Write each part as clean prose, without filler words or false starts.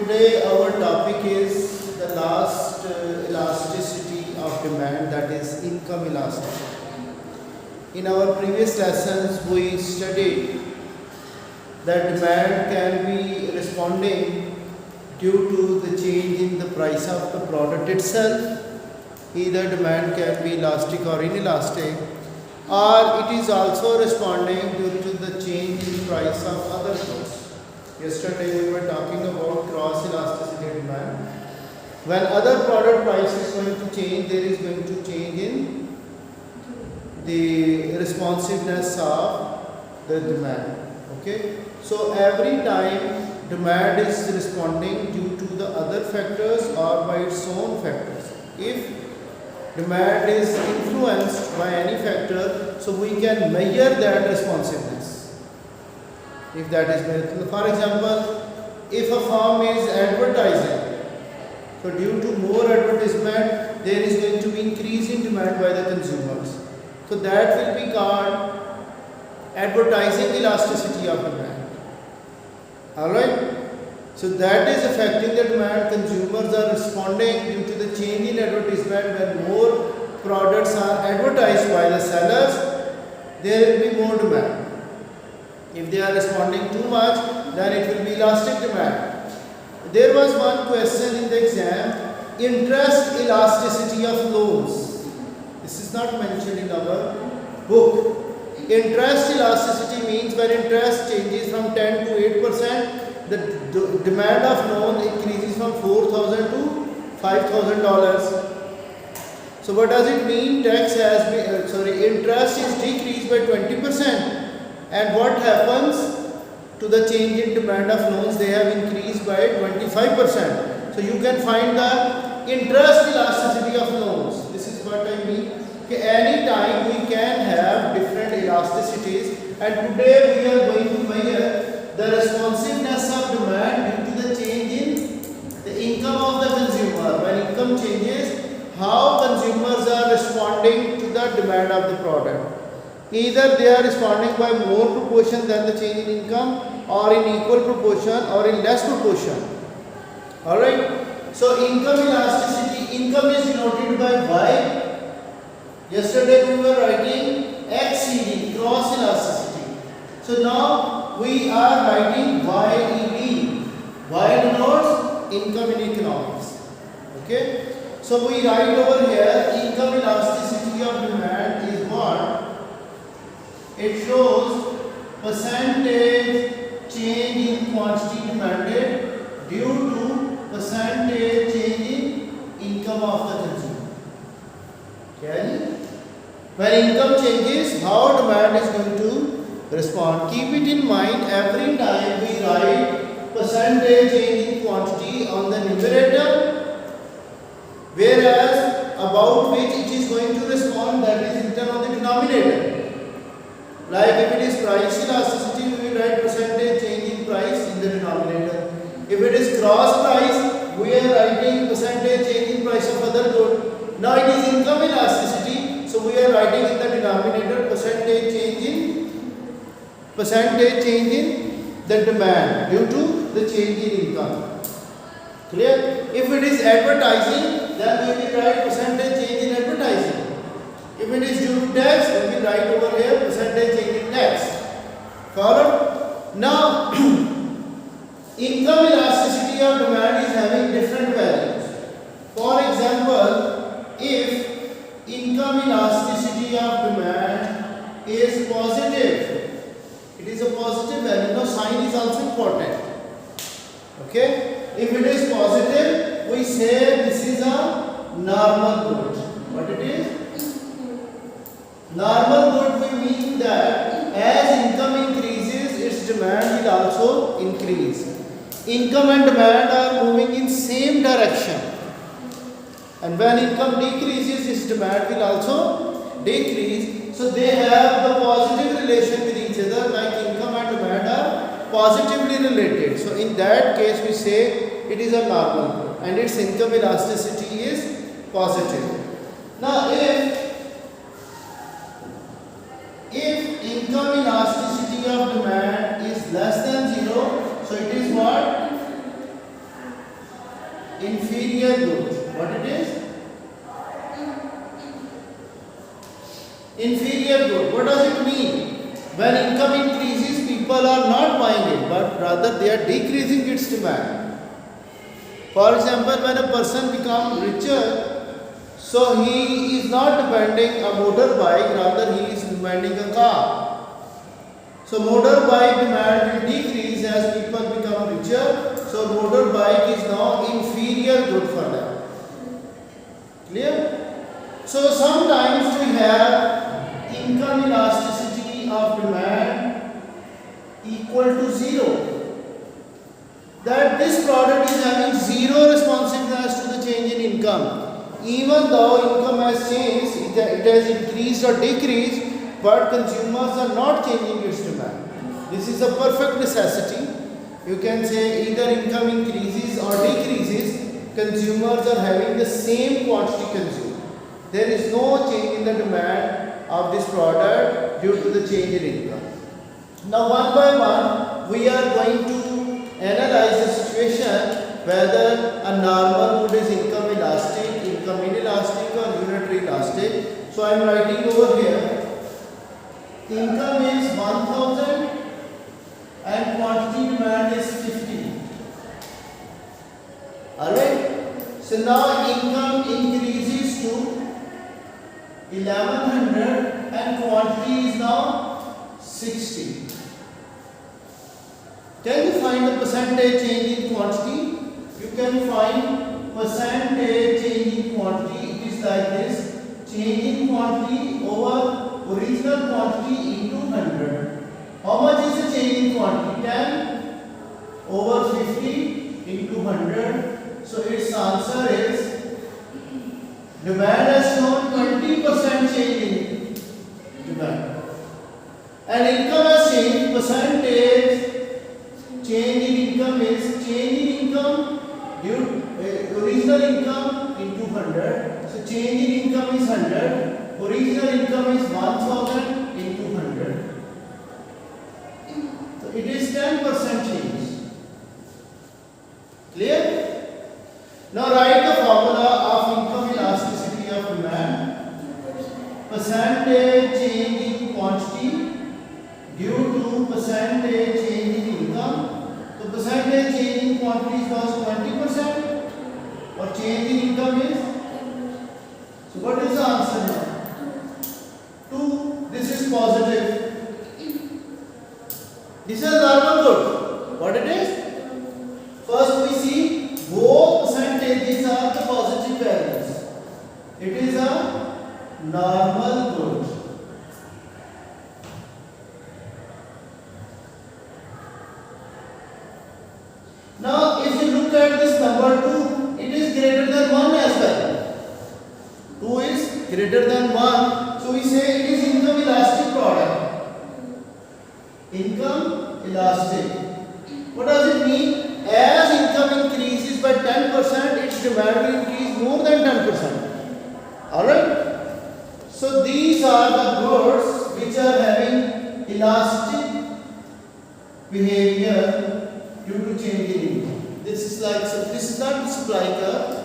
Today our topic is the last elasticity of demand, that is income elasticity. In our previous lessons we studied that demand can be responding due to the change in the price of the product itself. Either demand can be elastic or inelastic, or it is also responding due to the change in price of other goods. Yesterday we were talking about cross elasticity demand. When other product price is going to change, there is going to change in the responsiveness of the demand. Okay, so every time demand is responding due to the other factors or by its own factors. If demand is influenced by any factor, so we can measure that responsiveness. If that is measured, for example, if a firm is advertising, so due to more advertisement, there is going to be increase in demand by the consumers. So that will be called advertising elasticity of demand. Alright? So that is affecting the demand. Consumers are responding due to the change in advertisement. When more products are advertised by the sellers, there will be more demand. If they are responding too much, then it will be elastic demand. There was one question in the exam, interest elasticity of loans. This is not mentioned in our book. Interest elasticity means when interest changes from 10 to 8%, the demand of loan increases from $4,000 to $5,000. So what does it mean? Interest is decreased by 20%. And what happens to the change in demand of loans? They have increased by 25%. So you can find the interest elasticity of loans. This is what I mean. Okay, any time we can have different elasticities, and today we are going to measure the responsiveness of demand due to the change in the income of the consumer. When income changes, how consumers are responding to the demand of the product. Either they are responding by more proportion than the change in income, or in equal proportion, or in less proportion. Alright. So income elasticity, income is denoted by Y. Yesterday we were writing XED, cross elasticity. So now we are writing YED. Y denotes income in economics. Okay. So we write over here income elasticity of demand is what? It shows percentage change in quantity demanded due to percentage change in income of the consumer. Okay? When income changes, how demand is going to respond. Keep it in mind every time we write percentage change in quantity on the numerator, whereas about which it is going to respond, that is written on the denominator. Like if it is price elasticity, we will write percentage change in price in the denominator. If it is cross price, we are writing percentage change in price of other good. Now it is income elasticity, so we are writing in the denominator percentage change in the demand due to the change in income. Clear? If it is advertising, then we will write percentage change in advertising. If it is due to tax, we will write over here percentage change in tax. Followed? Now, income elasticity of demand is having different values. For example, if income elasticity of demand is positive, it is a positive value. Now, sign is also important. Okay? If it is positive, we say this is a normal good. What it is? Normal good will mean that as income increases, its demand will also increase. Income and demand are moving in same direction. And when income decreases, its demand will also decrease. So they have the positive relation with each other, like income and demand are positively related. So in that case, we say it is a normal good and its income elasticity is positive. Now if income elasticity of demand is less than 0, so it is what? inferior good. What it is? Inferior good. What does it mean? When income increases, people are not buying it, but rather they are decreasing its demand. For example, when a person becomes richer, so he is not demanding a motorbike, rather he is demanding a car. So motorbike demand will decrease as people become richer. So motorbike is now inferior good for them. Clear? So sometimes we have income elasticity of demand equal to 0. That this product is having zero responsiveness to the change in income. Even though income has changed, it has increased or decreased, but consumers are not changing its demand. This is a perfect necessity. You can say either income increases or decreases, consumers are having the same quantity consumed. There is no change in the demand of this product due to the change in income. Now one by one, we are going to analyze the situation whether a normal good is income elastic, income inelastic or unitary elastic. So I am writing over here. Income is 1000 and quantity demand is 50. Alright. So now income increases to 1100 and quantity is now 60. Can you find the percentage change in quantity? You can find percentage change in quantity. It is like this. Change in quantity over original quantity into 100. How much is the change in quantity? 10 over 50 into 100. So its answer is demand has shown 20% change in demand. And income has changed. Percentage change in income is change in income original income into 100. So change in income is 100. Original income is 1000 into 100. So it is 10% change. Clear? Now write the formula of income elasticity of demand. Percentage change in quantity due to percentage change in income. So percentage change in quantity is also 20%. Or change in income is? So what is the answer now? 2. This is positive. This is normal good. What it is? First we see both percentages are the positive values. It is a normal good. Now if you look at this number 2, it is greater than 1 as well. 2 is greater than 1. So we say it is income elastic product. Income elastic. What does it mean? As income increases by 10%, its demand will increase more than 10%. Alright? So these are the goods which are having elastic behavior due to change in income. This is like, so this is not the supply curve.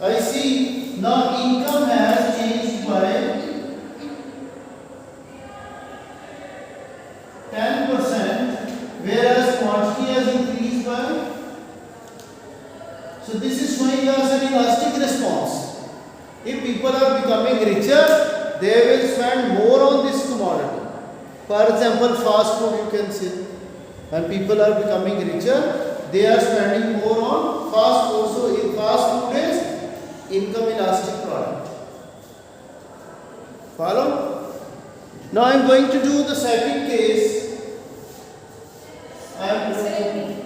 I see now income has changed by 10%, whereas quantity has increased by. So this is showing us an elastic response. If people are becoming richer, they will spend more on this commodity. For example, fast food you can see. When people are becoming richer, they are spending more on fast food. So in fast food is income elastic product. Follow? Now I am going to do the second case. I am going to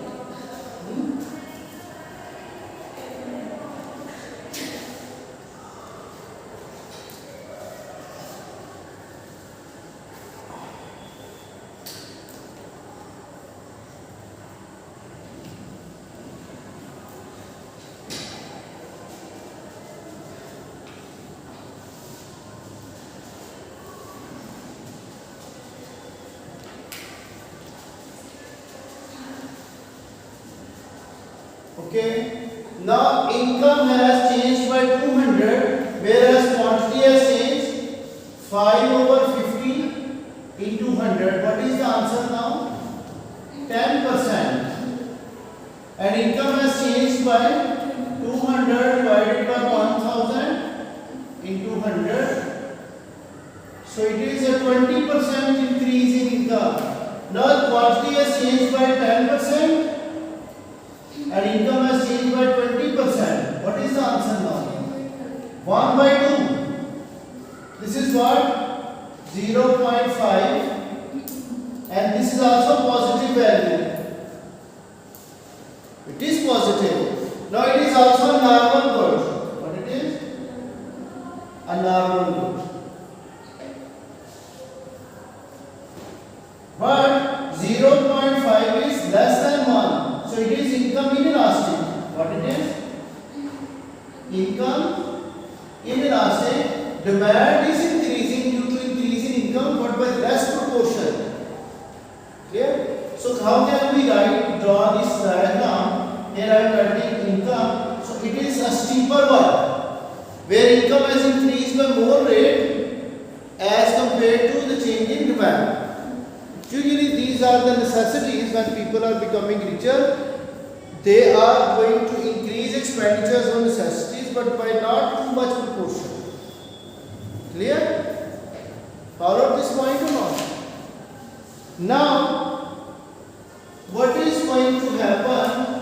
Okay. Now income has changed by 200, whereas quantity has changed 5 over 50 into 100. What is the answer now? 10%. And income has changed by 200 divided by 1000 into 100. So it is a 20% increase in income. Now quantity has changed by 10% and income has changed by 20%. What is the answer now? 1 by 2. This is what? 0.5, and this is also positive value. It is positive. Now it is also a normal good. What it is? A normal good. But 0.5 is less than 1. So it is income inelastic. What it is? Income inelastic. Demand is increasing due to increase in income, but by less proportion. Clear? So how can we draw this diagram? Here I am writing income. So it is a steeper one, where income has increased by more rate as compared to the change in demand. Usually these are the necessities when people are becoming richer. They are going to increase expenditures on necessities, but by not too much proportion. Clear? Follow this point or not? Now, what is going to happen?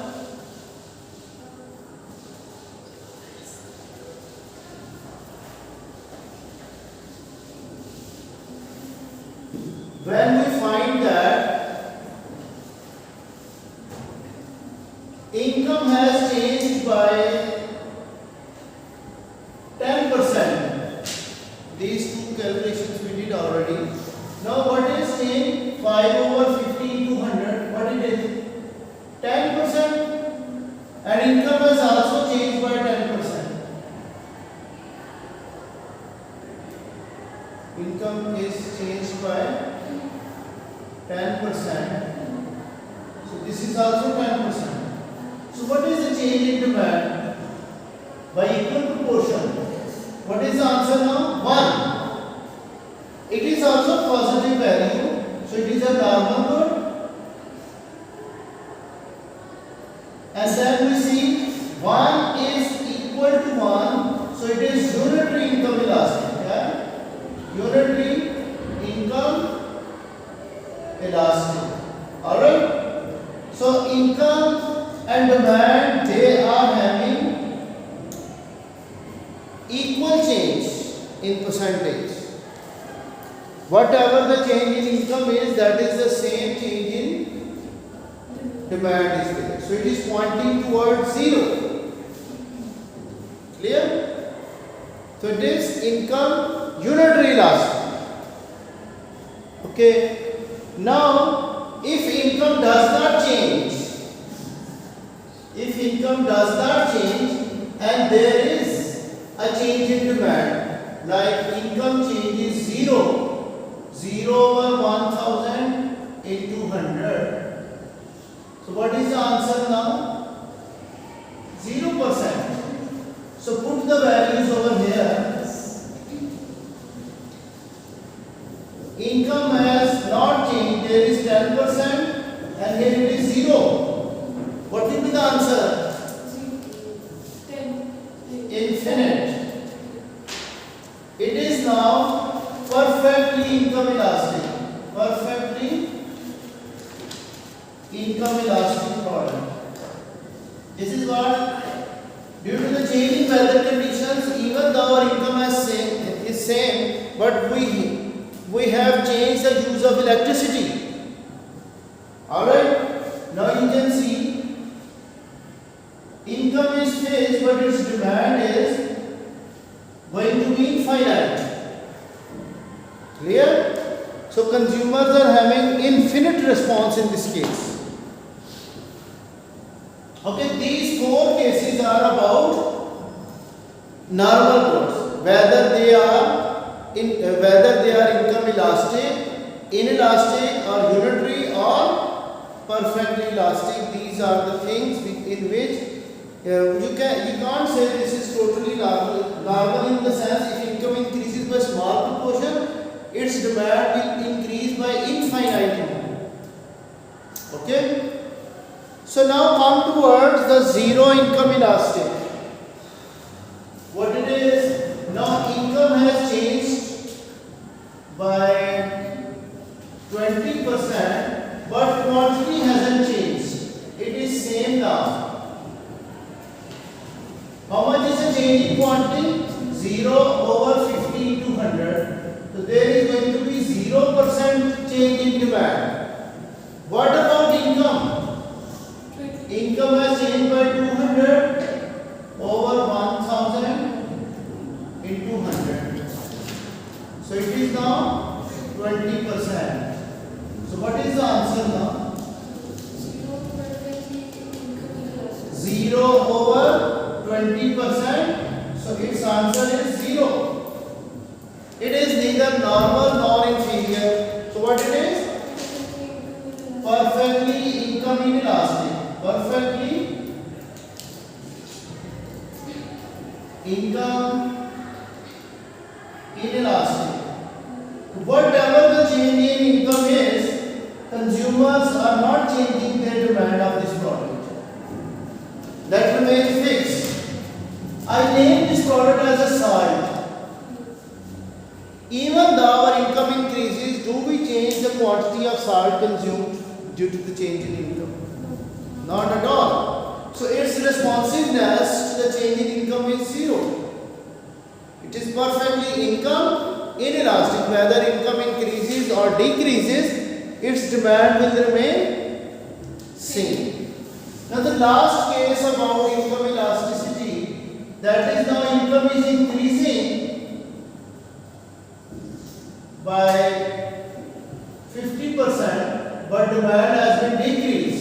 When we find that income has changed by 10%, these two calculations we did already. Now what is changed? 5 over 50 into 100, what it is? 10%, and income has also changed by 10%. Income is changed by 10%. So this is also 10%. So what is the change in demand? By equal proportion. What is the answer now? 1. It is also positive value. So it is a normal good. And then we see 1 is equal to 1. So it is unitary income elastic. Yeah? Unitary income elastic. Alright? So income and demand, they are having equal change in percentage. Whatever the change in income is, that is the same change in demand is there. So it is pointing towards 0. Clear? So it is income unitary elastic. Okay. Now, if income does not change, and there is a change in demand, like income changes 0 over 1000 into 100. So what is the answer now? 0%. So put the values over here. Income has not changed. There is 10% and here it is 0. What will be the answer? Infinite. It is now perfectly income elastic. Perfectly income elastic product. This is what, due to the changing weather conditions, even though our income is same, but we have changed the use of electricity. Alright, now you can see income is fixed, but its demand is going to be infinite. Clear? So consumers are having infinite response in this case. Okay, these 4 cases are about normal goods, whether they are income elastic, inelastic, or unitary, or perfectly elastic. These are the things in which You can't say this is totally normal in the sense if income increases by small proportion, its demand will increase by infinite amount. Okay. So now come towards the zero income elastic. What it is? Now income has changed by 20%, but quantity hasn't changed. It is same now. How much is the change in quantity? 0 over 50 into 100. So there is going to be 0% change in demand. What about income? Income has changed by 200 over 1000 into 100. So it is now 20%. So what is the answer now? 0 over 20%. So its answer is 0. It is neither normal nor inferior. So what it is? Perfectly income inelastic. Perfectly income inelastic. Whatever the change in income is, consumers are not changing their demand of this product. That remains fixed. I name this product as a salt. Even though our income increases, do we change the quantity of salt consumed due to the change in income? Not at all. So its responsiveness to the change in income is 0. It is perfectly income inelastic. Whether income increases or decreases, its demand will remain same. Now the last case about income elasticity, that is now income is increasing by 50%, but demand has been decreased.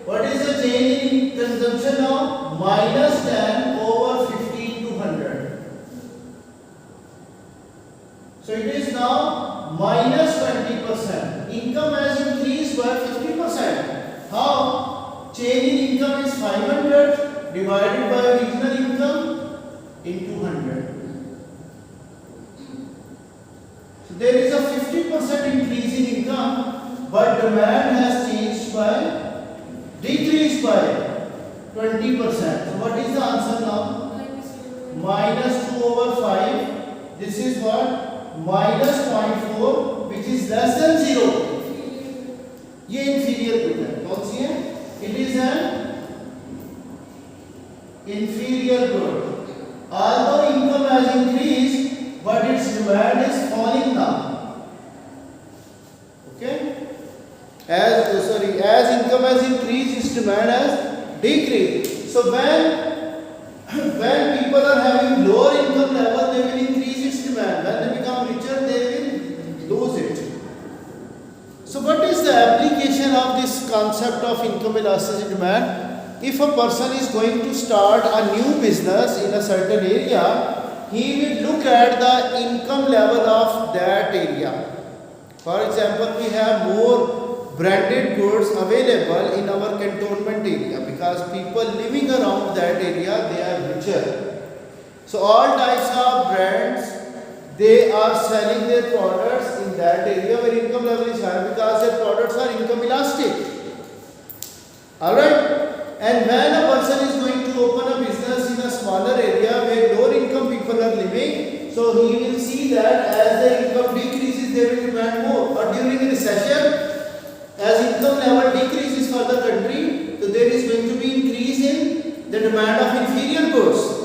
What is the change in consumption now? Minus 10 over 50 into 100. So it is now minus 20%. Income has increased by 50%. How? Change in income is 500 divided by original income into 100. So there is a 50% increase in income, but demand has decreased by 20%. So what is the answer now? Minus 2 over 5. This is what? Minus 0.4, which is less than 0. ये inferior good है. कौन सी है? It is an inferior good. Although income has increased, but its demand is falling now. Okay? As income has increased, its demand has decreased. So when people are having lower income level, they will increase its demand. When they become richer, they will lose it. So what is the application of this concept of income elasticity demand? If a person is going to start a new business in a certain area, he will look at the income level of that area. For example, we have more branded goods available in our cantonment area because people living around that area, they are richer. So all types of brands, they are selling their products in that area where income level is high because their products are income elastic. Alright? And when a person is going to open a business in a smaller area where lower income people are living, so he will see that as the income decreases, they will demand more. Or during a recession, as income level decreases for the country, so there is going to be increase in the demand of inferior goods.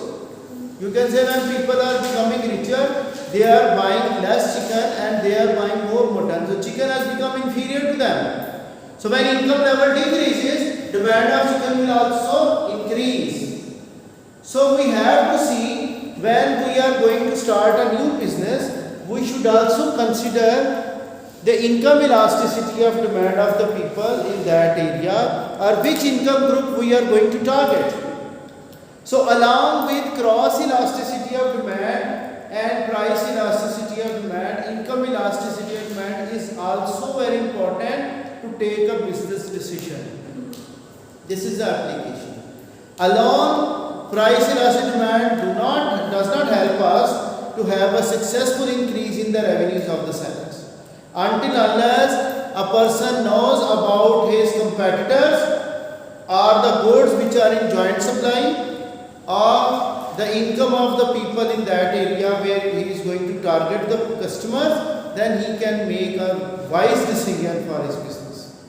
You can say when people are becoming richer, they are buying less chicken and they are buying more mutton. So chicken has become inferior to them. So when income level decreases, demand of chicken will also increase. So we have to see when we are going to start a new business, we should also consider the income elasticity of demand of the people in that area or which income group we are going to target. So along with cross elasticity of demand and price elasticity of demand, income elasticity of demand is take a business decision. This is the application. Alone, price elastic demand does not help us to have a successful increase in the revenues of the sellers. Until unless a person knows about his competitors or the goods which are in joint supply or the income of the people in that area where he is going to target the customers, then he can make a wise decision for his business.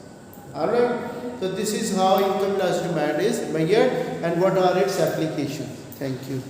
Alright, so this is how income elastic demand is measured and what are its applications. Thank you.